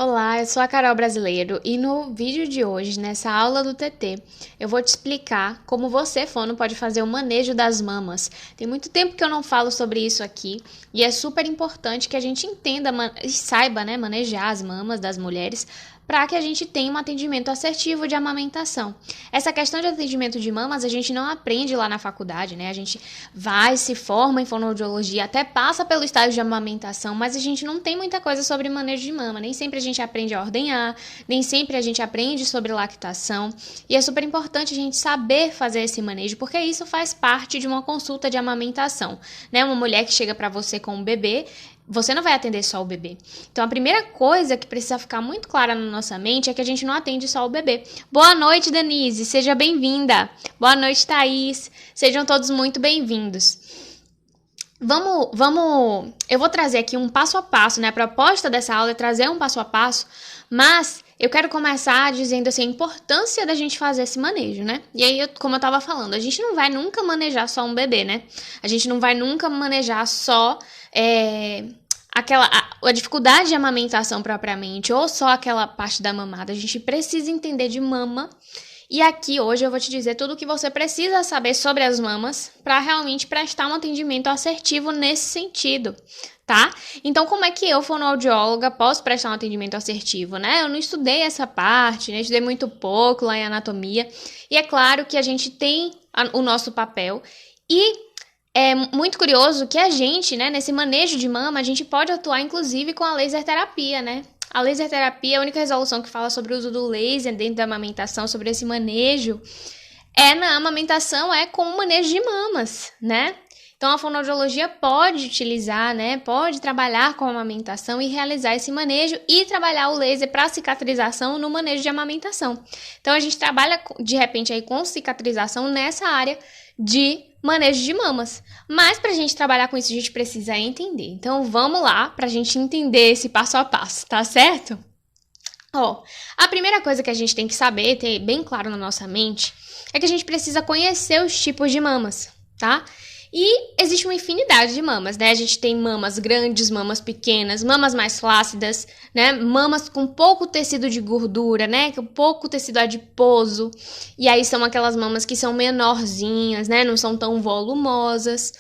Olá, eu sou a Carol Brasileiro e no vídeo de hoje, nessa aula do TT, eu vou te explicar como você, fono, pode fazer o manejo das mamas. Tem muito tempo que eu não falo sobre isso aqui e é super importante que a gente entenda e saiba, manejar as mamas das mulheres para que a gente tenha um atendimento assertivo de amamentação. Essa questão de atendimento de mamas a gente não aprende lá na faculdade, né? A gente vai, se forma em fonoaudiologia, até passa pelo estágio de amamentação, mas a gente não tem muita coisa sobre manejo de mama. Nem sempre a gente aprende a ordenhar, nem sempre a gente aprende sobre lactação. E é super importante a gente saber fazer esse manejo, porque isso faz parte de uma consulta de amamentação, né? Uma mulher que chega para você com um bebê, você não vai atender só o bebê. Então, a primeira coisa que precisa ficar muito clara na nossa mente é que a gente não atende só o bebê. Boa noite, Denise. Seja bem-vinda. Boa noite, Thaís. Sejam todos muito bem-vindos. Eu vou trazer aqui um passo a passo, né? A proposta dessa aula é trazer um passo a passo, mas eu quero começar dizendo assim, a importância da gente fazer esse manejo, né? E aí, como eu tava falando, a gente não vai nunca manejar só um bebê, né? A gente não vai nunca manejar só a dificuldade de amamentação propriamente, ou só aquela parte da mamada. A gente precisa entender de mama. E aqui hoje eu vou te dizer tudo o que você precisa saber sobre as mamas para realmente prestar um atendimento assertivo nesse sentido, tá? Então, como é que eu, fonoaudióloga, posso prestar um atendimento assertivo, né? Eu não estudei essa parte, né? Estudei muito pouco lá em anatomia. E é claro que a gente tem o nosso papel. E é muito curioso que a gente, né, nesse manejo de mama, a gente pode atuar inclusive com a laser terapia, né? A laser terapia, a única resolução que fala sobre o uso do laser dentro da amamentação, sobre esse manejo, na amamentação, com o manejo de mamas, né? Então, a fonoaudiologia pode utilizar, né? Pode trabalhar com a amamentação e realizar esse manejo e trabalhar o laser para cicatrização no manejo de amamentação. Então, a gente trabalha, de repente, aí com cicatrização nessa área de manejo de mamas. Mas para a gente trabalhar com isso, a gente precisa entender. Então, vamos lá para a gente entender esse passo a passo, tá certo? A primeira coisa que a gente tem que saber, ter bem claro na nossa mente, é que a gente precisa conhecer os tipos de mamas, tá? E existe uma infinidade de mamas, né? A gente tem mamas grandes, mamas pequenas, mamas mais flácidas, né? Mamas com pouco tecido de gordura, né? Com pouco tecido adiposo. E aí são aquelas mamas que são menorzinhas, né? Não são tão volumosas.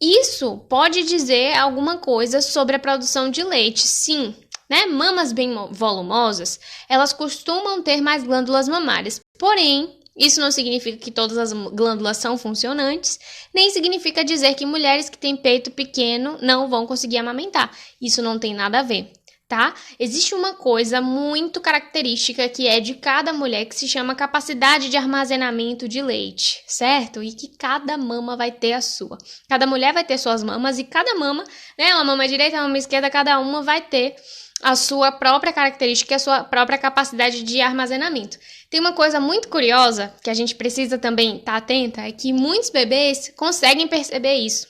Isso pode dizer alguma coisa sobre a produção de leite, sim, né? Mamas bem volumosas, elas costumam ter mais glândulas mamárias. Porém, isso não significa que todas as glândulas são funcionantes, nem significa dizer que mulheres que têm peito pequeno não vão conseguir amamentar. Isso não tem nada a ver, tá? Existe uma coisa muito característica que é de cada mulher que se chama capacidade de armazenamento de leite, certo? E que cada mama vai ter a sua. Cada mulher vai ter suas mamas e cada mama, né? Uma mama direita, uma mama esquerda, cada uma vai ter a sua própria característica e a sua própria capacidade de armazenamento. Tem uma coisa muito curiosa que a gente precisa também estar atenta, é que muitos bebês conseguem perceber isso,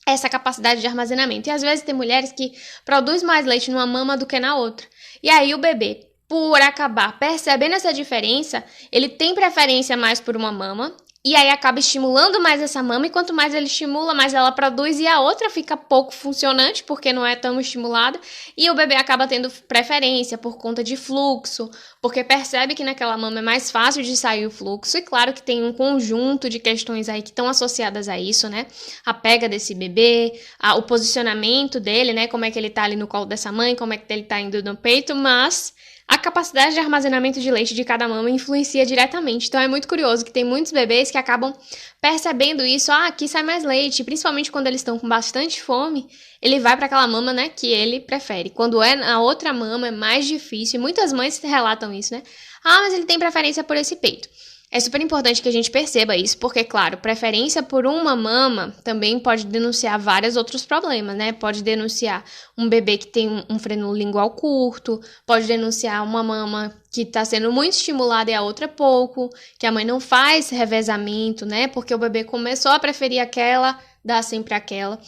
essa capacidade de armazenamento. E às vezes tem mulheres que produzem mais leite numa mama do que na outra. E aí o bebê, por acabar percebendo essa diferença, ele tem preferência mais por uma mama, e aí acaba estimulando mais essa mama, e quanto mais ele estimula, mais ela produz, e a outra fica pouco funcionante, porque não é tão estimulada, e o bebê acaba tendo preferência por conta de fluxo, porque percebe que naquela mama é mais fácil de sair o fluxo, e claro que tem um conjunto de questões aí que estão associadas a isso, né? A pega desse bebê, o posicionamento dele, né? Como é que ele tá ali no colo dessa mãe, como é que ele tá indo no peito, mas a capacidade de armazenamento de leite de cada mama influencia diretamente. Então, é muito curioso que tem muitos bebês que acabam percebendo isso. Aqui sai mais leite. Principalmente quando eles estão com bastante fome, ele vai para aquela mama, né, que ele prefere. Quando é na outra mama, é mais difícil. E muitas mães relatam isso, né? Mas ele tem preferência por esse peito. É super importante que a gente perceba isso, porque, claro, preferência por uma mama também pode denunciar vários outros problemas, né? Pode denunciar um bebê que tem um freno lingual curto, pode denunciar uma mama que está sendo muito estimulada e a outra pouco, que a mãe não faz revezamento, né? Porque o bebê começou a preferir aquela, dá sempre aquela.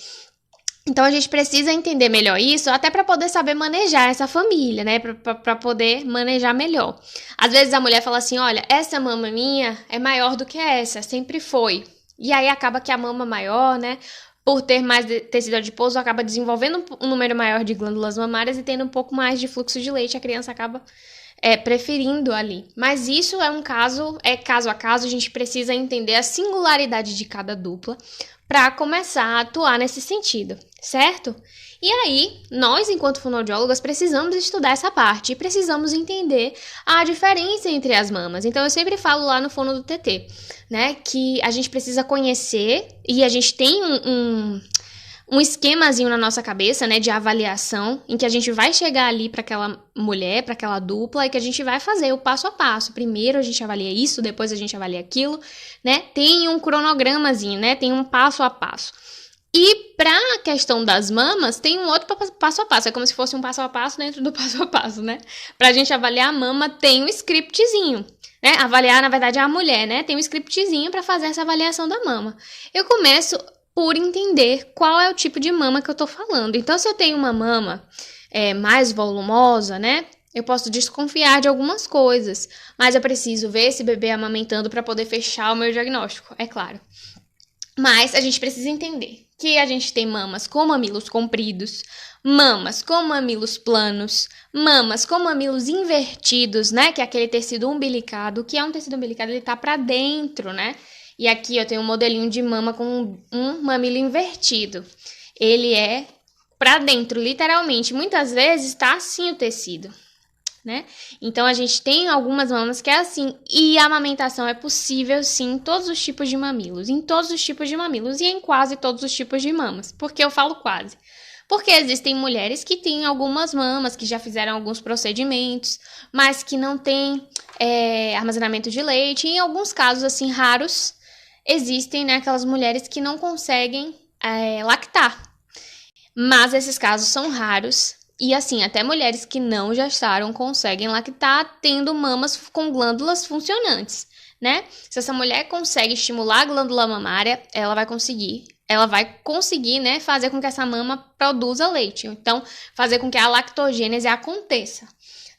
Então, a gente precisa entender melhor isso, até para poder saber manejar essa família, né? Para poder manejar melhor. Às vezes a mulher fala assim, olha, essa mama minha é maior do que essa, sempre foi. E aí acaba que a mama maior, né? por ter mais tecido adiposo, acaba desenvolvendo um número maior de glândulas mamárias e tendo um pouco mais de fluxo de leite, a criança acaba preferindo ali. Mas isso é caso a caso, a gente precisa entender a singularidade de cada dupla para começar a atuar nesse sentido, certo? E aí, nós, enquanto fonoaudiólogas, precisamos estudar essa parte e precisamos entender a diferença entre as mamas. Então, eu sempre falo lá no Fono do TT, né, que a gente precisa conhecer e a gente tem um esquemazinho na nossa cabeça, né, de avaliação, em que a gente vai chegar ali para aquela mulher, para aquela dupla, e que a gente vai fazer o passo a passo. Primeiro a gente avalia isso, depois a gente avalia aquilo, né? Tem um cronogramazinho, né? Tem um passo a passo. E para a questão das mamas, tem um outro passo a passo. É como se fosse um passo a passo dentro do passo a passo, né? Pra gente avaliar a mama, tem um scriptzinho, né? Avaliar, na verdade, a mulher, né? Tem um scriptzinho para fazer essa avaliação da mama. Eu começo por entender qual é o tipo de mama que eu tô falando. Então, se eu tenho uma mama mais volumosa, né? Eu posso desconfiar de algumas coisas, mas eu preciso ver esse bebê amamentando para poder fechar o meu diagnóstico, é claro. Mas a gente precisa entender que a gente tem mamas com mamilos compridos, mamas com mamilos planos, mamas com mamilos invertidos, né? Que é aquele tecido umbilicado. O que é um tecido umbilicado? Ele tá para dentro, né? E aqui eu tenho um modelinho de mama com um mamilo invertido. Ele é para dentro, literalmente. Muitas vezes tá assim o tecido, né? Então, a gente tem algumas mamas que é assim. E a amamentação é possível, sim, em todos os tipos de mamilos. Em todos os tipos de mamilos e em quase todos os tipos de mamas. Por que eu falo quase? Porque existem mulheres que têm algumas mamas, que já fizeram alguns procedimentos, mas que não têm armazenamento de leite. E em alguns casos, assim, raros, existem, né, aquelas mulheres que não conseguem lactar. Mas esses casos são raros. E assim, até mulheres que não gestaram conseguem lactar tendo mamas com glândulas funcionantes, né? Se essa mulher consegue estimular a glândula mamária, ela vai conseguir, né, fazer com que essa mama produza leite. Então, fazer com que a lactogênese aconteça,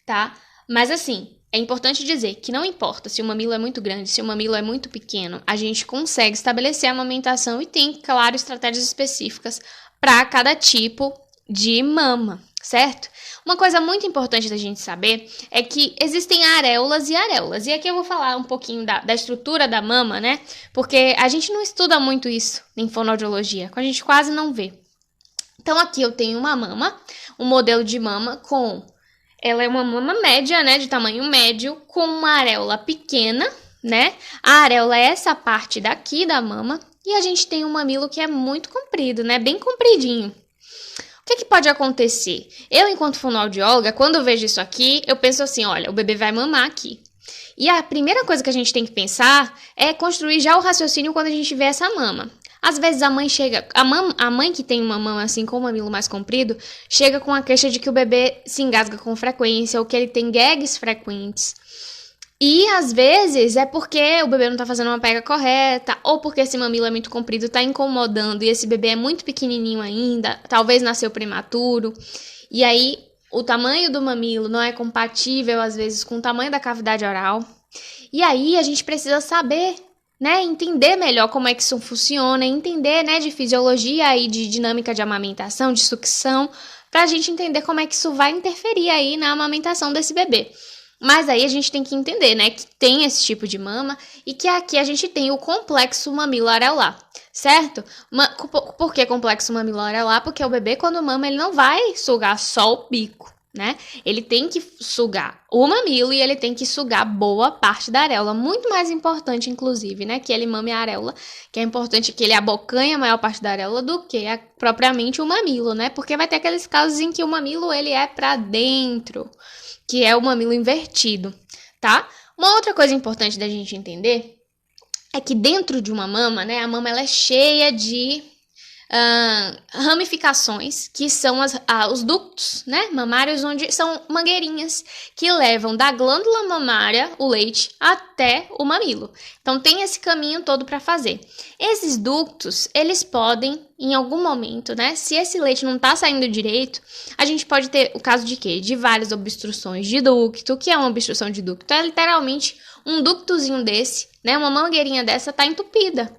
tá? Mas assim, é importante dizer que não importa se o mamilo é muito grande, se o mamilo é muito pequeno, a gente consegue estabelecer a amamentação e tem, claro, estratégias específicas para cada tipo de mama, certo? Uma coisa muito importante da gente saber é que existem areolas e areolas. E aqui eu vou falar um pouquinho da estrutura da mama, né? Porque a gente não estuda muito isso em fonoaudiologia, a gente quase não vê. Então aqui eu tenho uma mama, um modelo de mama ela é uma mama média, né? De tamanho médio, com uma areola pequena, né? A areola é essa parte daqui da mama. E a gente tem um mamilo que é muito comprido, né? Bem compridinho. O que pode acontecer? Eu, enquanto fonoaudióloga, quando eu vejo isso aqui, eu penso assim, olha, o bebê vai mamar aqui. E a primeira coisa que a gente tem que pensar é construir já o raciocínio quando a gente vê essa mama. Às vezes a mãe chega, a mãe que tem uma mama assim com o mamilo mais comprido, chega com a queixa de que o bebê se engasga com frequência ou que ele tem gags frequentes. E às vezes é porque o bebê não tá fazendo uma pega correta, ou porque esse mamilo é muito comprido, tá incomodando, e esse bebê é muito pequenininho ainda, talvez nasceu prematuro, e aí o tamanho do mamilo não é compatível às vezes com o tamanho da cavidade oral. E aí a gente precisa saber, né, entender melhor como é que isso funciona, entender, né, de fisiologia e de dinâmica de amamentação, de sucção, pra gente entender como é que isso vai interferir aí na amamentação desse bebê. Mas aí a gente tem que entender, né, que tem esse tipo de mama e que aqui a gente tem o complexo mamilo-areolar, certo? Por que complexo mamilo-areolar? Porque o bebê, quando mama, ele não vai sugar só o bico, né? Ele tem que sugar o mamilo e ele tem que sugar boa parte da areola. Muito mais importante, inclusive, né, que ele mame a areola, que é importante que ele abocanhe a maior parte da areola do que propriamente o mamilo, né? Porque vai ter aqueles casos em que o mamilo, ele é pra dentro, que é o mamilo invertido, tá? Uma outra coisa importante da gente entender é que dentro de uma mama, né, a mama ela é cheia de ramificações, que são os ductos, né, mamários, onde são mangueirinhas que levam da glândula mamária o leite até o mamilo. Então tem esse caminho todo para fazer. Esses ductos, eles podem, em algum momento, né, se esse leite não tá saindo direito, a gente pode ter o caso de quê? De várias obstruções de ducto. O que é uma obstrução de ducto? É literalmente um ductozinho desse, né, uma mangueirinha dessa tá entupida.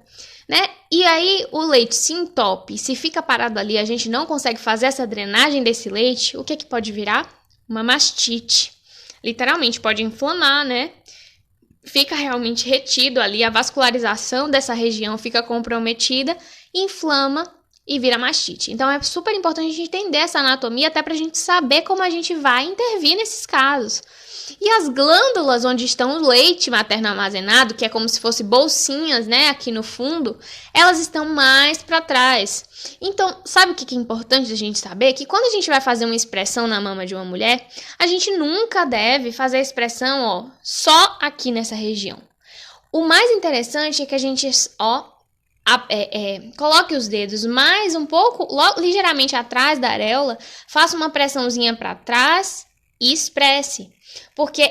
né? E aí o leite se entope, se fica parado ali, a gente não consegue fazer essa drenagem desse leite, o que que pode virar? Uma mastite. Literalmente pode inflamar, né? Fica realmente retido ali, a vascularização dessa região fica comprometida, inflama e vira mastite. Então é super importante a gente entender essa anatomia até pra gente saber como a gente vai intervir nesses casos. E as glândulas onde estão o leite materno armazenado, que é como se fosse bolsinhas, né, aqui no fundo, elas estão mais para trás. Então, sabe o que é importante a gente saber? Que quando a gente vai fazer uma expressão na mama de uma mulher, a gente nunca deve fazer a expressão, ó, só aqui nessa região. O mais interessante é que a gente, ó, coloque os dedos mais um pouco, ligeiramente atrás da areola, faça uma pressãozinha para trás e expresse. Porque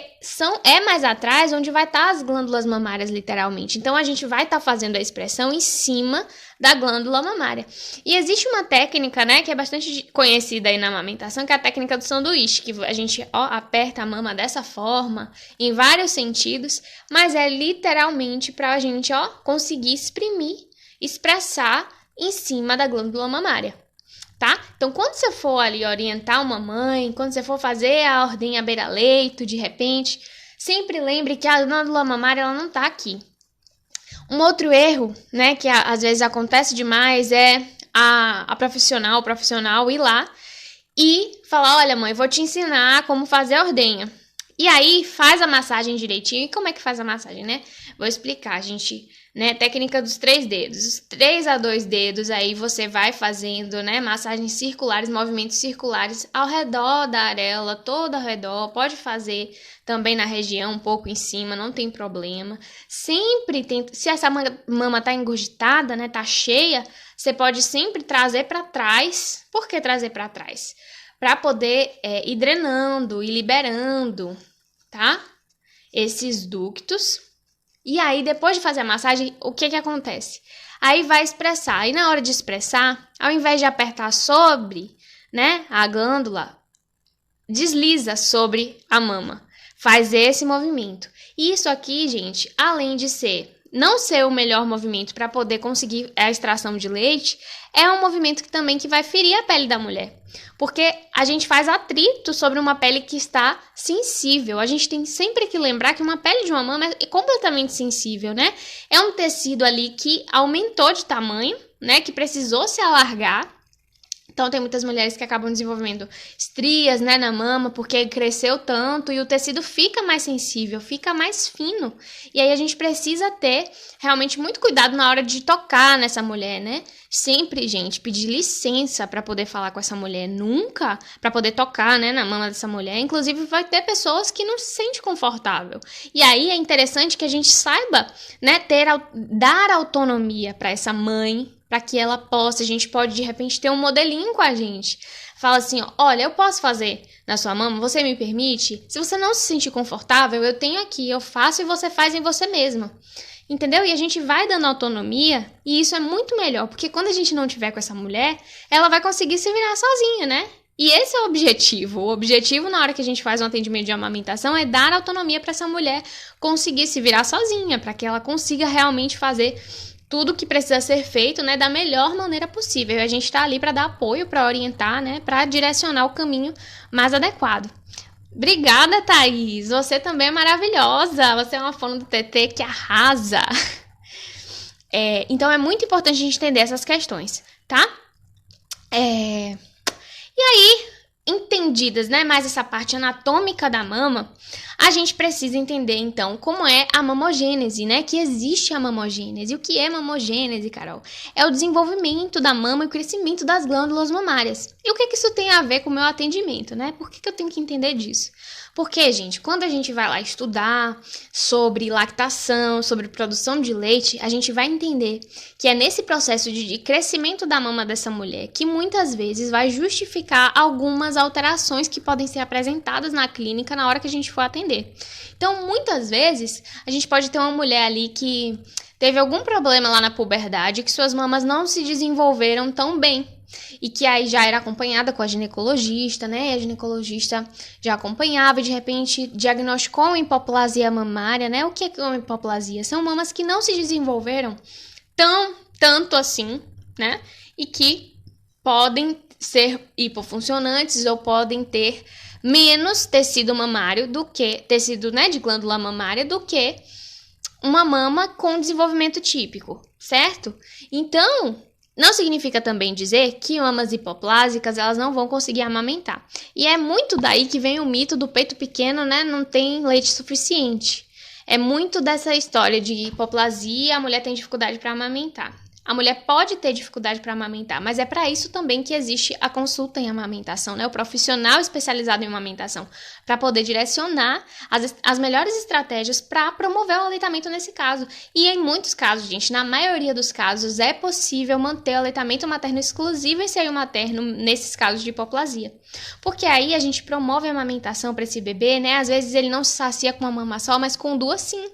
é mais atrás onde vai estar as glândulas mamárias, literalmente. Então, a gente vai estar fazendo a expressão em cima da glândula mamária. E existe uma técnica, né, que é bastante conhecida aí na amamentação, que é a técnica do sanduíche, que a gente, ó, aperta a mama dessa forma, em vários sentidos, mas é literalmente para a gente, ó, conseguir expressar em cima da glândula mamária. Tá? Então, quando você for ali orientar uma mãe, quando você for fazer a ordenha beira-leito, de repente, sempre lembre que a glândula mamária ela não tá aqui. Um outro erro, né, que às vezes acontece demais é o profissional ir lá e falar, olha mãe, vou te ensinar como fazer a ordenha. E aí, faz a massagem direitinho. E como é que faz a massagem, né? Vou explicar, gente, né? Técnica dos 3 dedos. Os 3 a 2 dedos, aí você vai fazendo, né? Massagens circulares, movimentos circulares ao redor da areola, todo ao redor. Pode fazer também na região, um pouco em cima, não tem problema. Sempre tenta... Se essa mama tá engurgitada, né? Tá cheia, você pode sempre trazer para trás. Por que trazer para trás? Para poder ir drenando e liberando, tá? Esses ductos. E aí, depois de fazer a massagem, o que acontece? Aí vai expressar. E na hora de expressar, ao invés de apertar sobre, né, a glândula, desliza sobre a mama. Faz esse movimento. E isso aqui, gente, além de não ser o melhor movimento para poder conseguir a extração de leite, é um movimento que vai ferir a pele da mulher. Porque a gente faz atrito sobre uma pele que está sensível. A gente tem sempre que lembrar que uma pele de uma mama é completamente sensível, né? É um tecido ali que aumentou de tamanho, né? Que precisou se alargar. Então, tem muitas mulheres que acabam desenvolvendo estrias, né, na mama, porque cresceu tanto e o tecido fica mais sensível, fica mais fino. E aí, a gente precisa ter realmente muito cuidado na hora de tocar nessa mulher, né? Sempre, gente, pedir licença para poder falar com essa mulher, nunca para poder tocar, né, na mama dessa mulher. Inclusive, vai ter pessoas que não se sentem confortável. E aí, é interessante que a gente saiba, né, dar autonomia para essa mãe, para que ela possa, a gente pode de repente ter um modelinho com a gente. Fala assim, ó, olha, eu posso fazer na sua mama, você me permite? Se você não se sentir confortável, eu tenho aqui, eu faço e você faz em você mesma. Entendeu? E a gente vai dando autonomia e isso é muito melhor, porque quando a gente não tiver com essa mulher, ela vai conseguir se virar sozinha, né? E esse é o objetivo. O objetivo na hora que a gente faz um atendimento de amamentação é dar autonomia para essa mulher conseguir se virar sozinha, para que ela consiga realmente fazer tudo que precisa ser feito, né, da melhor maneira possível. E a gente está ali para dar apoio, para orientar, né, para direcionar o caminho mais adequado. Obrigada, Thaís. Você também é maravilhosa. Você é uma fono do TT que arrasa. Então, é muito importante a gente entender essas questões, tá? E aí, entendidas, né, mais essa parte anatômica da mama, a gente precisa entender, então, como é a mamogênese, né? Que existe a mamogênese. O que é mamogênese, Carol? É o desenvolvimento da mama e o crescimento das glândulas mamárias. E o que isso tem a ver com o meu atendimento, né? Por que eu tenho que entender disso? Porque, gente, quando a gente vai lá estudar sobre lactação, sobre produção de leite, a gente vai entender que é nesse processo de crescimento da mama dessa mulher que muitas vezes vai justificar algumas alterações que podem ser apresentadas na clínica na hora que a gente for atender. Então, muitas vezes, a gente pode ter uma mulher ali que teve algum problema lá na puberdade, que suas mamas não se desenvolveram tão bem. E que aí já era acompanhada com a ginecologista, né? E a ginecologista já acompanhava e de repente diagnosticou uma hipoplasia mamária, né? O que é uma hipoplasia? São mamas que não se desenvolveram tão tanto assim, né? E que podem ser hipofuncionantes ou podem ter menos tecido mamário do que tecido, né, de glândula mamária do que uma mama com desenvolvimento típico, certo? Então, não significa também dizer que mamas hipoplásicas elas não vão conseguir amamentar. E é muito daí que vem o mito do peito pequeno, né, não tem leite suficiente. É muito dessa história de hipoplasia, a mulher tem dificuldade para amamentar. A mulher pode ter dificuldade para amamentar, mas é para isso também que existe a consulta em amamentação, né? O profissional especializado em amamentação, para poder direcionar as melhores estratégias para promover o aleitamento nesse caso. E em muitos casos, gente, na maioria dos casos, é possível manter o aleitamento materno exclusivo em seio materno nesses casos de hipoplasia. Porque aí a gente promove a amamentação para esse bebê, né? Às vezes ele não se sacia com uma mama só, mas com duas sim.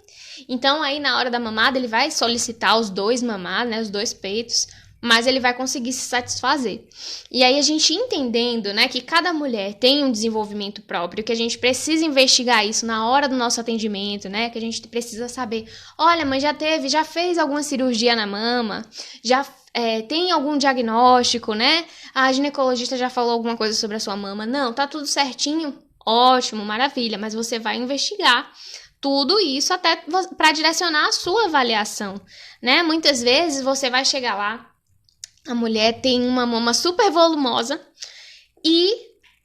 Então, aí, na hora da mamada, ele vai solicitar os dois mamados, né, os dois peitos, mas ele vai conseguir se satisfazer. E aí, a gente entendendo, né, que cada mulher tem um desenvolvimento próprio, que a gente precisa investigar isso na hora do nosso atendimento, né, que a gente precisa saber, olha, mãe, já fez alguma cirurgia na mama, tem algum diagnóstico, né, a ginecologista já falou alguma coisa sobre a sua mama? Não, tá tudo certinho? Ótimo, maravilha, mas você vai investigar tudo isso até para direcionar a sua avaliação, né? Muitas vezes você vai chegar lá, a mulher tem uma mama super volumosa e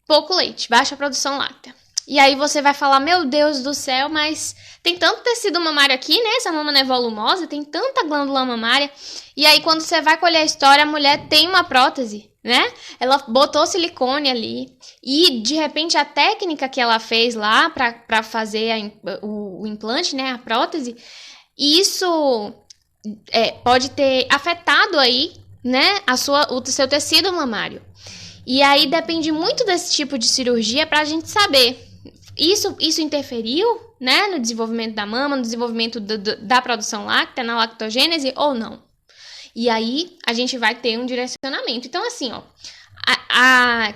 pouco leite, baixa produção láctea. E aí você vai falar, meu Deus do céu, mas tem tanto tecido mamário aqui, né? Essa mama não é volumosa, tem tanta glândula mamária. E aí quando você vai colher a história, a mulher tem uma prótese, né? Ela botou silicone ali e de repente a técnica que ela fez lá para fazer o implante, né, a prótese, isso pode ter afetado aí, né, o seu tecido mamário. E aí depende muito desse tipo de cirurgia para a gente saber. Isso interferiu, né, no desenvolvimento da mama, no desenvolvimento da produção láctea, na lactogênese ou não? E aí, a gente vai ter um direcionamento. Então, assim, ó, a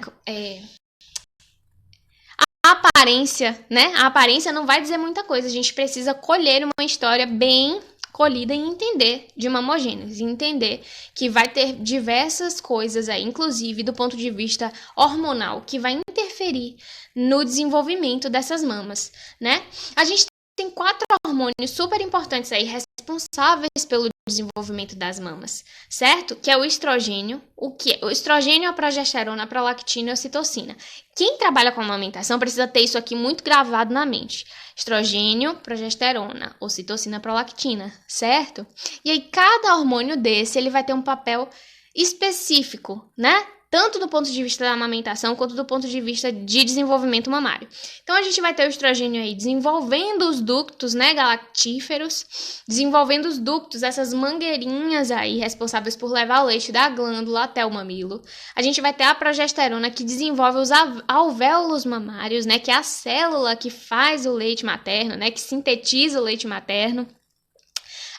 aparência, né? A aparência não vai dizer muita coisa. A gente precisa colher uma história bem colhida e entender de mamogênese. Entender que vai ter diversas coisas aí, inclusive do ponto de vista hormonal, que vai interferir no desenvolvimento dessas mamas, né? A gente tem 4 hormônios super importantes aí, responsáveis pelo desenvolvimento das mamas, certo? Que é o estrogênio, o estrogênio, a progesterona, a prolactina e a ocitocina. Quem trabalha com amamentação precisa ter isso aqui muito gravado na mente. Estrogênio, progesterona, ocitocina, prolactina, certo? E aí cada hormônio desse, ele vai ter um papel específico, né? Tanto do ponto de vista da amamentação, quanto do ponto de vista de desenvolvimento mamário. Então, a gente vai ter o estrogênio aí desenvolvendo os ductos, né, galactíferos, desenvolvendo os ductos, essas mangueirinhas aí responsáveis por levar o leite da glândula até o mamilo. A gente vai ter a progesterona que desenvolve os alvéolos mamários, né, que é a célula que faz o leite materno, né, que sintetiza o leite materno.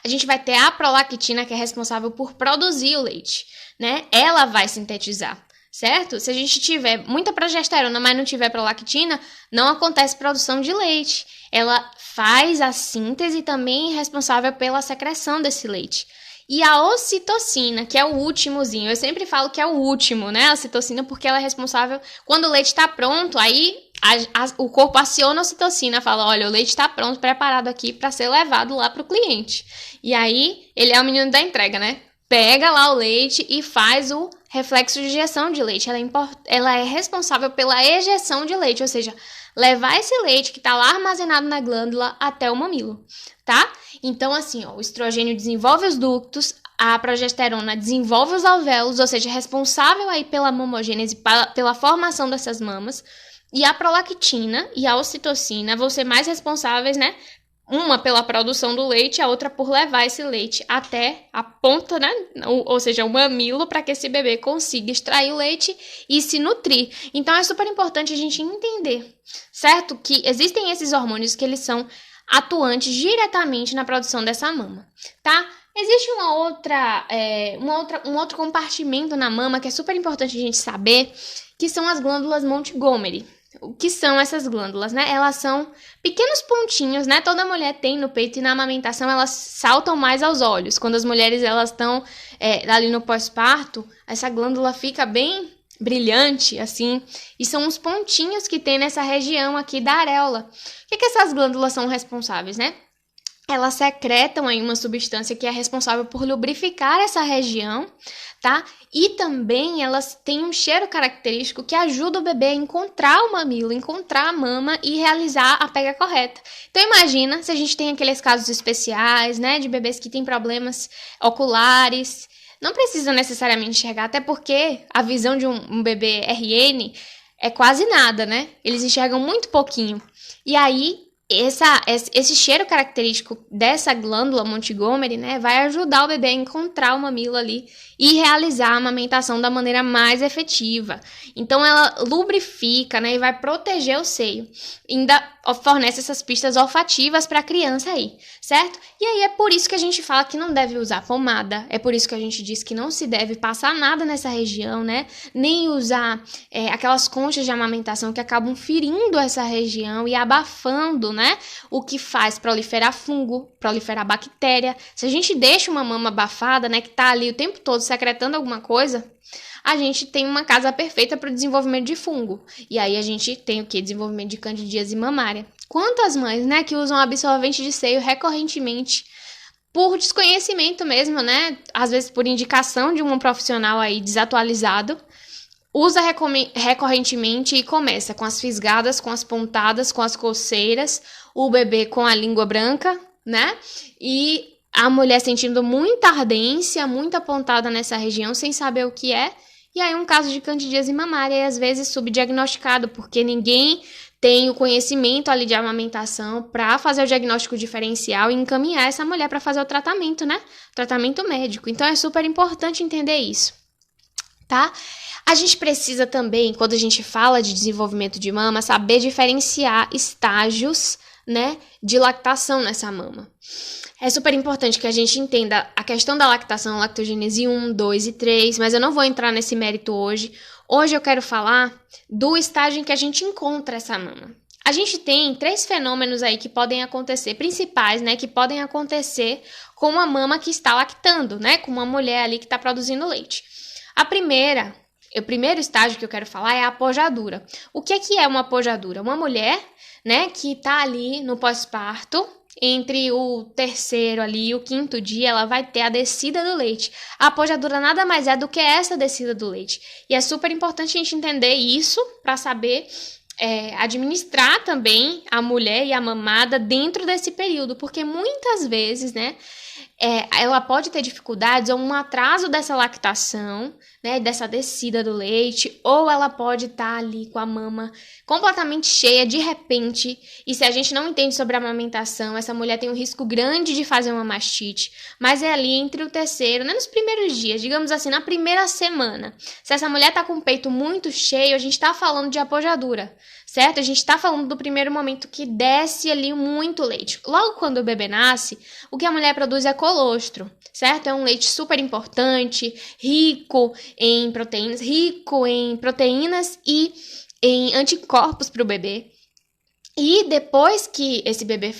A gente vai ter a prolactina, que é responsável por produzir o leite, né? Ela vai sintetizar, certo? Se a gente tiver muita progesterona, mas não tiver prolactina, não acontece produção de leite. Ela faz a síntese e também é responsável pela secreção desse leite. E a ocitocina, que é o últimozinho, eu sempre falo que é o último, né? A ocitocina, porque ela é responsável, quando o leite está pronto, aí o corpo aciona a ocitocina, fala, olha, o leite está pronto, preparado aqui para ser levado lá para o cliente. E aí, ele é o menino da entrega, né? Pega lá o leite e faz o reflexo de ejeção de leite. Ela é responsável pela ejeção de leite, ou seja, levar esse leite que está lá armazenado na glândula até o mamilo, tá? Então, assim, ó, o estrogênio desenvolve os ductos, a progesterona desenvolve os alvéolos, ou seja, responsável aí pela mamogênese, pela formação dessas mamas, e a prolactina e a ocitocina vão ser mais responsáveis, né? Uma pela produção do leite, a outra por levar esse leite até a ponta, né? Ou seja, o mamilo, para que esse bebê consiga extrair o leite e se nutrir. Então, é super importante a gente entender, certo? Que existem esses hormônios que eles são atuantes diretamente na produção dessa mama, tá? Existe um outro compartimento na mama que é super importante a gente saber, que são as glândulas Montgomery, O que são essas glândulas, né? Elas são pequenos pontinhos, né? Toda mulher tem no peito e na amamentação elas saltam mais aos olhos. Quando as mulheres elas estão ali no pós-parto, essa glândula fica bem brilhante, assim, e são uns pontinhos que tem nessa região aqui da areola. O que essas glândulas são responsáveis, né? Elas secretam aí uma substância que é responsável por lubrificar essa região, tá? E também elas têm um cheiro característico que ajuda o bebê a encontrar o mamilo, encontrar a mama e realizar a pega correta. Então imagina se a gente tem aqueles casos especiais, né, de bebês que têm problemas oculares. Não precisa necessariamente enxergar, até porque a visão de um bebê RN é quase nada, né? Eles enxergam muito pouquinho. E aí esse cheiro característico dessa glândula Montgomery, né, vai ajudar o bebê a encontrar o mamilo ali e realizar a amamentação da maneira mais efetiva. Então, ela lubrifica, né, e vai proteger o seio. Ainda fornece essas pistas olfativas para a criança aí, certo? E aí é por isso que a gente fala que não deve usar pomada, é por isso que a gente diz que não se deve passar nada nessa região, né, nem usar aquelas conchas de amamentação que acabam ferindo essa região e abafando, né, o que faz proliferar fungo, proliferar bactéria. Se a gente deixa uma mama abafada, né, que tá ali o tempo todo secretando alguma coisa, a gente tem uma casa perfeita para o desenvolvimento de fungo. E aí a gente tem o quê? Desenvolvimento de candidíase mamária. Quantas mães, né, que usam absorvente de seio recorrentemente por desconhecimento mesmo, né, às vezes por indicação de um profissional aí desatualizado, usa recorrentemente e começa com as fisgadas, com as pontadas, com as coceiras, o bebê com a língua branca, né? E a mulher sentindo muita ardência, muita pontada nessa região, sem saber o que é. E aí um caso de candidíase mamária, e às vezes subdiagnosticado, porque ninguém tem o conhecimento ali de amamentação para fazer o diagnóstico diferencial e encaminhar essa mulher para fazer o tratamento, né? Tratamento médico. Então é super importante entender isso, tá? A gente precisa também, quando a gente fala de desenvolvimento de mama, saber diferenciar estágios, né, de lactação nessa mama. É super importante que a gente entenda a questão da lactação, lactogênese 1, 2 e 3, mas eu não vou entrar nesse mérito hoje. Hoje eu quero falar do estágio em que a gente encontra essa mama. A gente tem 3 fenômenos aí que podem acontecer, principais, né, que podem acontecer com uma mama que está lactando, né, com uma mulher ali que está produzindo leite. O primeiro estágio que eu quero falar é a apojadura. O que é uma apojadura? Uma mulher, né, que está ali no pós-parto, entre o terceiro ali e o quinto dia, ela vai ter a descida do leite. A apojadura nada mais é do que essa descida do leite. E é super importante a gente entender isso para saber administrar também a mulher e a mamada dentro desse período, porque muitas vezes, né, ela pode ter dificuldades ou um atraso dessa lactação, né, dessa descida do leite, ou ela pode estar ali com a mama completamente cheia de repente, e se a gente não entende sobre a amamentação, essa mulher tem um risco grande de fazer uma mastite, mas é ali entre o terceiro, né, nos primeiros dias, digamos assim, na primeira semana. Se essa mulher tá com o peito muito cheio, a gente tá falando de apojadura, certo? A gente tá falando do primeiro momento que desce ali muito leite. Logo quando o bebê nasce, o que a mulher produz é colostro, certo? É um leite super importante, rico em proteínas e em anticorpos para o bebê. E depois que esse bebê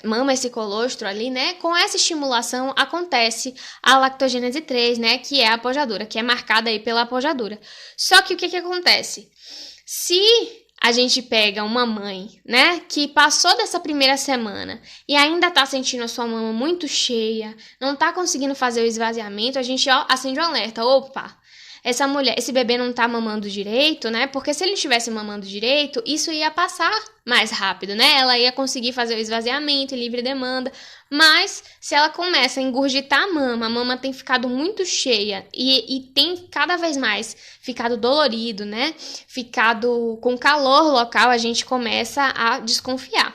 mama esse colostro ali, né, com essa estimulação acontece a lactogênese 3, né, que é a apojadura, que é marcada aí pela apojadura. Só que o que acontece? Se a gente pega uma mãe, né, que passou dessa primeira semana e ainda tá sentindo a sua mama muito cheia, não tá conseguindo fazer o esvaziamento, a gente acende um alerta. Opa, essa mulher, esse bebê não tá mamando direito, né? Porque se ele estivesse mamando direito, isso ia passar mais rápido, né? Ela ia conseguir fazer o esvaziamento e livre demanda. Mas se ela começa a engurgitar a mama tem ficado muito cheia e tem cada vez mais ficado dolorido, né? Ficado com calor local, a gente começa a desconfiar.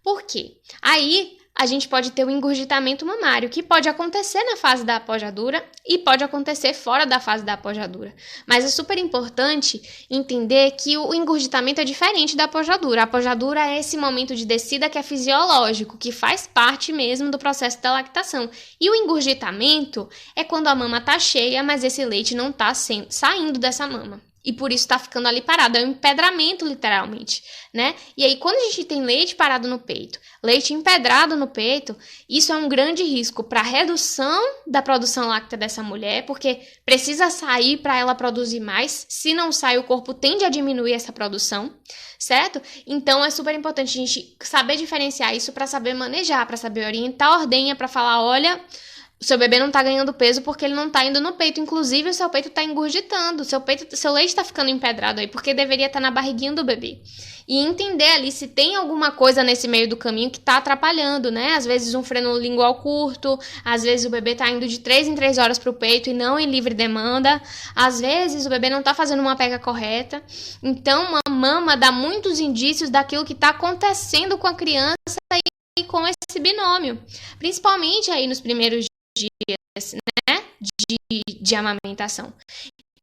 Por quê? Aí a gente pode ter o engurgitamento mamário, que pode acontecer na fase da apojadura e pode acontecer fora da fase da apojadura. Mas é super importante entender que o engurgitamento é diferente da apojadura. A apojadura é esse momento de descida que é fisiológico, que faz parte mesmo do processo da lactação. E o engurgitamento é quando a mama está cheia, mas esse leite não está saindo dessa mama. E por isso tá ficando ali parado, é um empedramento literalmente, né? E aí quando a gente tem leite parado no peito, leite empedrado no peito, isso é um grande risco para redução da produção láctea dessa mulher, porque precisa sair para ela produzir mais, se não sai o corpo tende a diminuir essa produção, certo? Então é super importante a gente saber diferenciar isso para saber manejar, para saber orientar a ordenha, para falar, olha, o seu bebê não tá ganhando peso porque ele não tá indo no peito. Inclusive, o seu peito tá engurgitando. Seu leite tá ficando empedrado aí, porque deveria estar na barriguinha do bebê. E entender ali se tem alguma coisa nesse meio do caminho que tá atrapalhando, né? Às vezes um freno lingual curto, às vezes o bebê tá indo de 3 em 3 horas pro peito e não em livre demanda. Às vezes o bebê não tá fazendo uma pega correta. Então, uma mama dá muitos indícios daquilo que tá acontecendo com a criança e com esse binômio. Principalmente aí nos primeiros dias, né, de amamentação.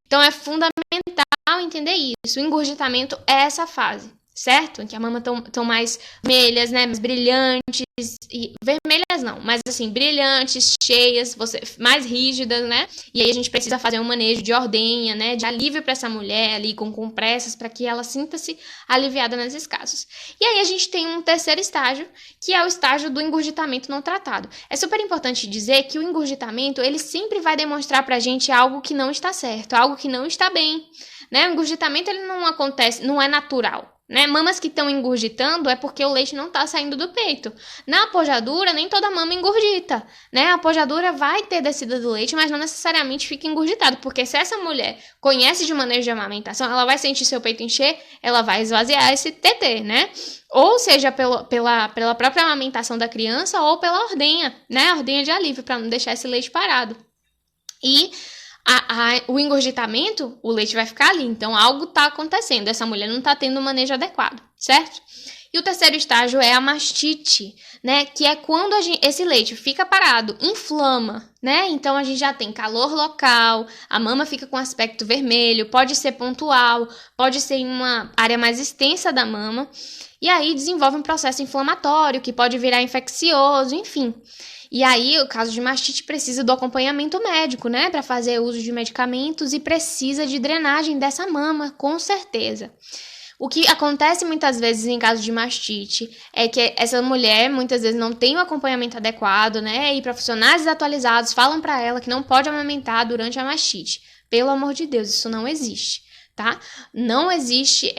Então, é fundamental entender isso. O engurgitamento é essa fase, certo? Em que a mama estão mais vermelhas, né, mais brilhantes, e vermelhas não, mas assim, brilhantes, cheias, mais rígidas, né? E aí a gente precisa fazer um manejo de ordenha, né, de alívio para essa mulher ali, com compressas, para que ela sinta-se aliviada nesses casos. E aí a gente tem um terceiro estágio, que é o estágio do engurgitamento não tratado. É super importante dizer que o engurgitamento, ele sempre vai demonstrar pra gente algo que não está certo, algo que não está bem, né? O engurgitamento, ele não acontece, não é natural. Né? Mamas que estão engurgitando é porque o leite não está saindo do peito. Na apojadura, nem toda mama engurgita, né? A apojadura vai ter descida do leite, mas não necessariamente fica engurgitado, porque se essa mulher conhece de manejo de amamentação, ela vai sentir seu peito encher, ela vai esvaziar esse TT, né? Ou seja, pela própria amamentação da criança ou pela ordenha, né? A ordenha de alívio, para não deixar esse leite parado. E o engurgitamento, o leite vai ficar ali. Então, algo está acontecendo. Essa mulher não está tendo um manejo adequado, certo? E o terceiro estágio é a mastite, né? Que é quando esse leite fica parado, inflama, né? Então, a gente já tem calor local, a mama fica com aspecto vermelho, pode ser pontual, pode ser em uma área mais extensa da mama. E aí, desenvolve um processo inflamatório, que pode virar infeccioso, enfim. E aí, o caso de mastite precisa do acompanhamento médico, né? Para fazer uso de medicamentos e precisa de drenagem dessa mama, com certeza. O que acontece muitas vezes em caso de mastite é que essa mulher muitas vezes não tem o acompanhamento adequado, né? E profissionais desatualizados falam para ela que não pode amamentar durante a mastite. Pelo amor de Deus, isso não existe, tá? Não existe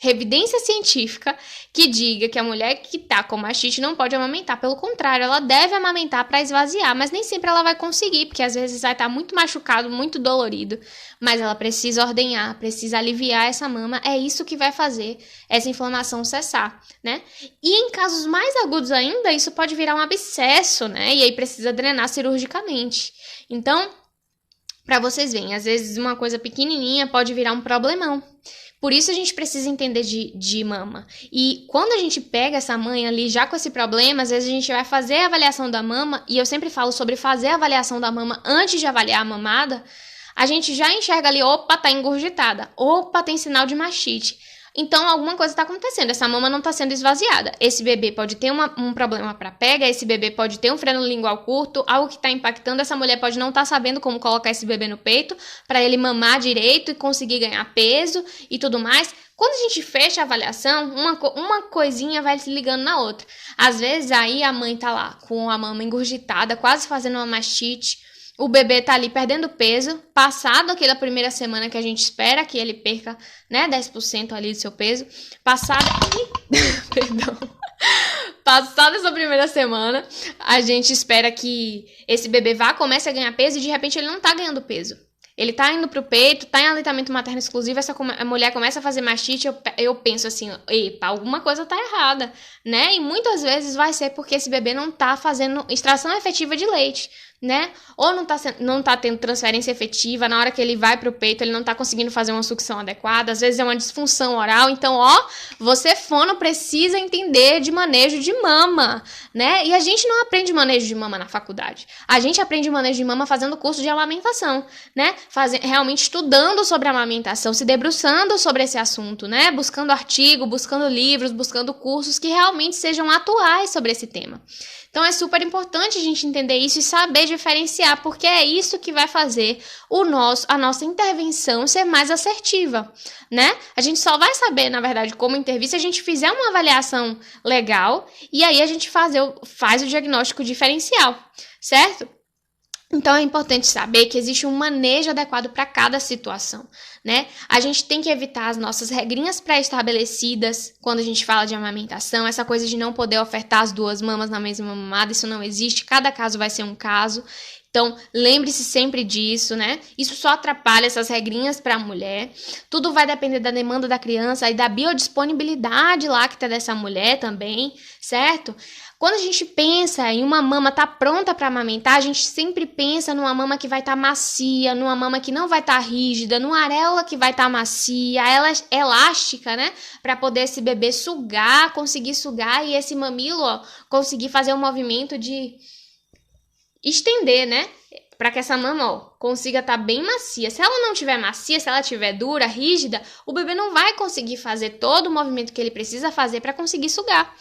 evidência científica que diga que a mulher que tá com mastite não pode amamentar. Pelo contrário, ela deve amamentar para esvaziar, mas nem sempre ela vai conseguir, porque às vezes vai estar muito machucado, muito dolorido, mas ela precisa ordenhar, precisa aliviar essa mama, é isso que vai fazer essa inflamação cessar, né? E em casos mais agudos ainda, isso pode virar um abscesso, né? E aí precisa drenar cirurgicamente. Então, para vocês verem, às vezes uma coisa pequenininha pode virar um problemão. Por isso a gente precisa entender de mama. E quando a gente pega essa mãe ali já com esse problema, às vezes a gente vai fazer a avaliação da mama, e eu sempre falo sobre fazer a avaliação da mama antes de avaliar a mamada, a gente já enxerga ali, opa, tá engurgitada, opa, tem sinal de mastite. Então, alguma coisa está acontecendo, essa mama não está sendo esvaziada. Esse bebê pode ter um problema para pega, esse bebê pode ter um freno lingual curto, algo que está impactando, essa mulher pode não estar sabendo como colocar esse bebê no peito para ele mamar direito e conseguir ganhar peso e tudo mais. Quando a gente fecha a avaliação, uma coisinha vai se ligando na outra. Às vezes, aí a mãe tá lá com a mama engurgitada, quase fazendo uma mastite. O bebê tá ali perdendo peso, passado aquela primeira semana que a gente espera que ele perca, né, 10% ali do seu peso. Perdão. Passada essa primeira semana, a gente espera que esse bebê comece a ganhar peso e de repente ele não tá ganhando peso. Ele tá indo pro peito, tá em aleitamento materno exclusivo, a mulher começa a fazer mastite, eu penso assim, epa, alguma coisa tá errada, né? E muitas vezes vai ser porque esse bebê não tá fazendo extração efetiva de leite, né? Ou não tá tendo transferência efetiva, na hora que ele vai pro peito, ele não tá conseguindo fazer uma sucção adequada, às vezes é uma disfunção oral, então, você fono precisa entender de manejo de mama, né? E a gente não aprende manejo de mama na faculdade, a gente aprende manejo de mama fazendo curso de amamentação, né? Realmente estudando sobre a amamentação, se debruçando sobre esse assunto, né? Buscando artigo, buscando livros, buscando cursos que realmente sejam atuais sobre esse tema. Então, é super importante a gente entender isso e saber saber diferenciar, porque é isso que vai fazer a nossa intervenção ser mais assertiva, né? A gente só vai saber, na verdade, como intervir se a gente fizer uma avaliação legal e aí a gente faz o diagnóstico diferencial, certo? Então, é importante saber que existe um manejo adequado para cada situação, né? A gente tem que evitar as nossas regrinhas pré-estabelecidas quando a gente fala de amamentação, essa coisa de não poder ofertar as duas mamas na mesma mamada, isso não existe, cada caso vai ser um caso. Então, lembre-se sempre disso, né? Isso só atrapalha essas regrinhas para a mulher. Tudo vai depender da demanda da criança e da biodisponibilidade láctea dessa mulher também, certo? Quando a gente pensa em uma mama tá pronta para amamentar, a gente sempre pensa numa mama que vai estar macia, numa mama que não vai estar rígida, numa areola que vai estar macia, ela elástica, né? Para poder esse bebê sugar, conseguir sugar e esse mamilo, ó, conseguir fazer um movimento de estender, né? Para que essa mama, ó, consiga estar bem macia. Se ela não tiver macia, se ela tiver dura, rígida, o bebê não vai conseguir fazer todo o movimento que ele precisa fazer para conseguir sugar,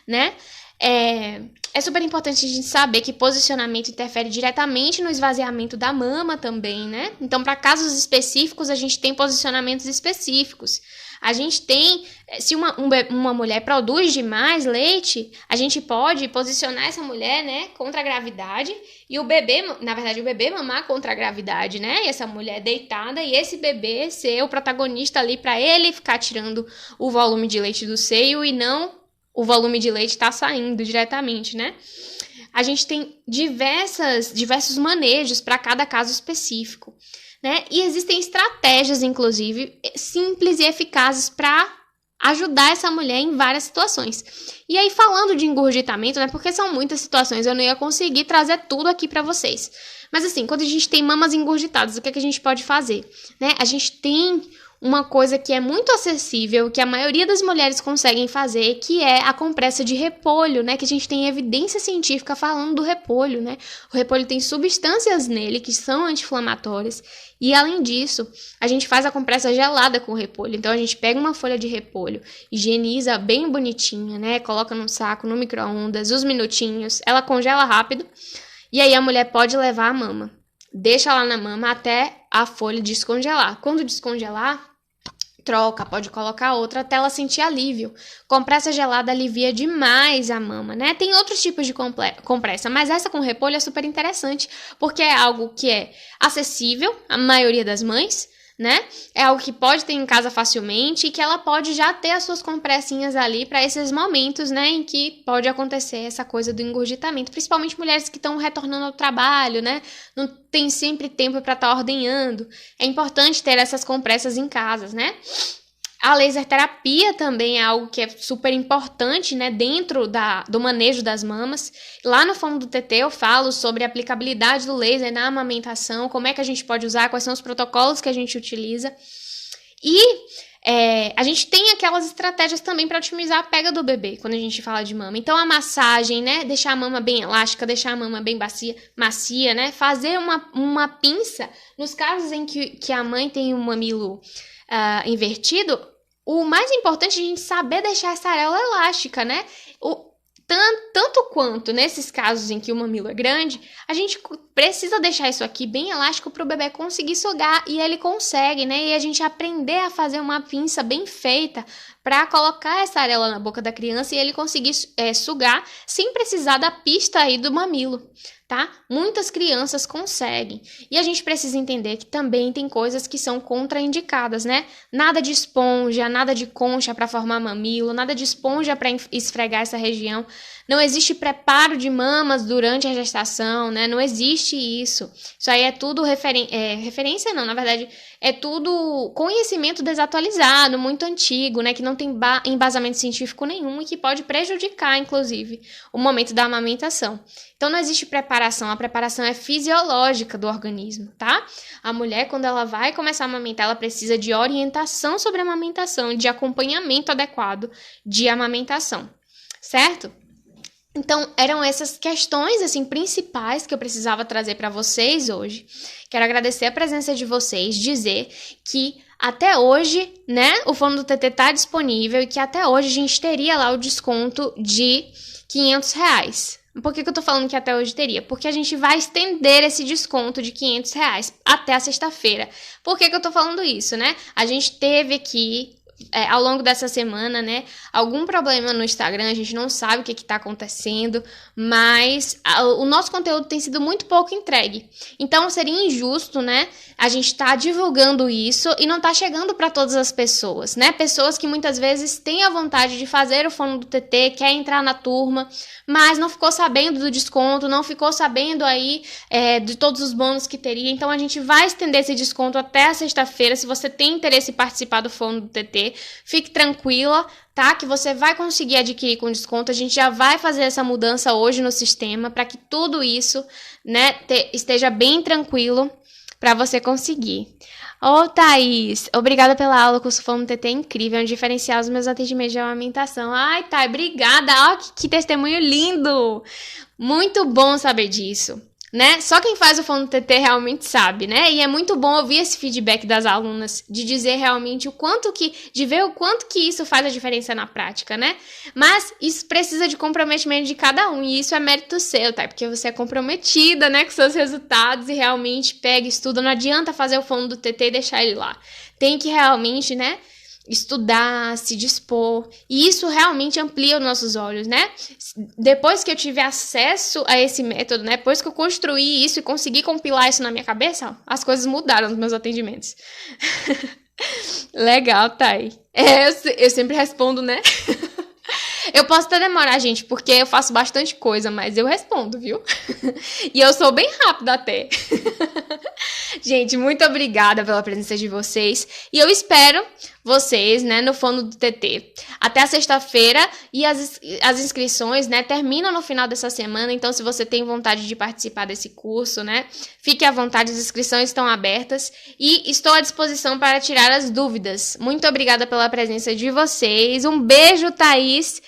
né? É super importante a gente saber que posicionamento interfere diretamente no esvaziamento da mama também, né? Então, para casos específicos, a gente tem posicionamentos específicos. A gente tem, se uma mulher produz demais leite, a gente pode posicionar essa mulher, né, contra a gravidade e o bebê, na verdade, o bebê mamar contra a gravidade, né? E essa mulher deitada e esse bebê ser o protagonista ali para ele ficar tirando o volume de leite do seio e não o volume de leite está saindo diretamente, né? A gente tem diversos manejos para cada caso específico, né? E existem estratégias, inclusive, simples e eficazes para ajudar essa mulher em várias situações. E aí, falando de engurgitamento, né? Porque são muitas situações, eu não ia conseguir trazer tudo aqui para vocês. Mas assim, quando a gente tem mamas engurgitadas, o que é que a gente pode fazer? Né? A gente tem uma coisa que é muito acessível, que a maioria das mulheres conseguem fazer, que é a compressa de repolho, né? Que a gente tem evidência científica falando do repolho, né? O repolho tem substâncias nele que são anti-inflamatórias. E além disso, a gente faz a compressa gelada com o repolho. Então a gente pega uma folha de repolho, higieniza bem bonitinha, né? Coloca num saco, no micro-ondas, uns minutinhos, ela congela rápido. E aí a mulher pode levar a mama. Deixa lá na mama até a folha descongelar. Quando descongelar, troca, pode colocar outra até ela sentir alívio. Compressa gelada alivia demais a mama, né? Tem outros tipos de compressa, mas essa com repolho é super interessante, porque é algo que é acessível à maioria das mães, né? É algo que pode ter em casa facilmente e que ela pode já ter as suas compressinhas ali para esses momentos, né, em que pode acontecer essa coisa do engurgitamento, principalmente mulheres que estão retornando ao trabalho, né? Não tem sempre tempo para estar ordenhando. É importante ter essas compressas em casa, né? A laser terapia também é algo que é super importante, né, dentro do manejo das mamas. Lá no Fono do TT eu falo sobre a aplicabilidade do laser na amamentação, como é que a gente pode usar, quais são os protocolos que a gente utiliza. E a gente tem aquelas estratégias também para otimizar a pega do bebê, quando a gente fala de mama. Então, a massagem, né, deixar a mama bem elástica, deixar a mama bem macia, né, fazer uma pinça. Nos casos em que a mãe tem um mamilo invertido, o mais importante é a gente saber deixar essa areola elástica, né? Tanto quanto nesses casos em que o mamilo é grande, a gente precisa deixar isso aqui bem elástico para o bebê conseguir sugar, e ele consegue, né? E a gente aprender a fazer uma pinça bem feita para colocar essa areola na boca da criança e ele conseguir sugar sem precisar da pista aí do mamilo, tá? Muitas crianças conseguem. E a gente precisa entender que também tem coisas que são contraindicadas, né? Nada de esponja, nada de concha para formar mamilo, nada de esponja para esfregar essa região. Não existe preparo de mamas durante a gestação, né? Não existe isso. Isso aí é tudo referência, não, na verdade, é tudo conhecimento desatualizado, muito antigo, né? Que não tem embasamento científico nenhum e que pode prejudicar, inclusive, o momento da amamentação. Então, não existe preparação. A preparação é fisiológica do organismo, tá? A mulher, quando ela vai começar a amamentar, ela precisa de orientação sobre a amamentação, de acompanhamento adequado de amamentação, certo? Então, eram essas questões, assim, principais que eu precisava trazer para vocês hoje. Quero agradecer a presença de vocês, dizer que até hoje, né, o Fono do TT tá disponível e que até hoje a gente teria lá o desconto de R$500. Por que eu tô falando que até hoje teria? Porque a gente vai estender esse desconto de R$500 até a sexta-feira. Por que eu tô falando isso, né? A gente teve aqui, ao longo dessa semana, né, algum problema no Instagram, a gente não sabe o que tá acontecendo, mas o nosso conteúdo tem sido muito pouco entregue. Então, seria injusto, né, a gente tá divulgando isso e não tá chegando para todas as pessoas, né? Pessoas que muitas vezes têm a vontade de fazer o fono do TT, quer entrar na turma, mas não ficou sabendo do desconto, não ficou sabendo aí de todos os bônus que teria. Então, a gente vai estender esse desconto até a sexta-feira. Se você tem interesse em participar do fono do TT, fique tranquila, tá? Que você vai conseguir adquirir com desconto. A gente já vai fazer essa mudança hoje no sistema para que tudo isso, né, esteja bem tranquilo para você conseguir. Ô, Thaís, obrigada pela aula, o curso Fono TT é incrível, é um diferencial os meus atendimentos de amamentação. Ai, Thaís, obrigada, ó, que testemunho lindo! Muito bom saber disso, né? Só quem faz o Fono TT realmente sabe, né? E é muito bom ouvir esse feedback das alunas, de dizer realmente de ver o quanto que isso faz a diferença na prática, né? Mas isso precisa de comprometimento de cada um, e isso é mérito seu, tá? Porque você é comprometida, né, com seus resultados e realmente pega, estuda. Não adianta fazer o Fono do TT e deixar ele lá. Tem que realmente, né, estudar, se dispor, e isso realmente amplia os nossos olhos, né? Depois que eu tive acesso a esse método, né? Depois que eu construí isso e consegui compilar isso na minha cabeça, ó, as coisas mudaram nos meus atendimentos. Legal, Thay. Eu sempre respondo, né? Eu posso até demorar, gente, porque eu faço bastante coisa, mas eu respondo, viu? E eu sou bem rápida até. Gente, muito obrigada pela presença de vocês. E eu espero vocês, né, no Fono do TT. Até a sexta-feira, e as inscrições, né, terminam no final dessa semana. Então, se você tem vontade de participar desse curso, né, fique à vontade, as inscrições estão abertas. E estou à disposição para tirar as dúvidas. Muito obrigada pela presença de vocês. Um beijo, Thaís.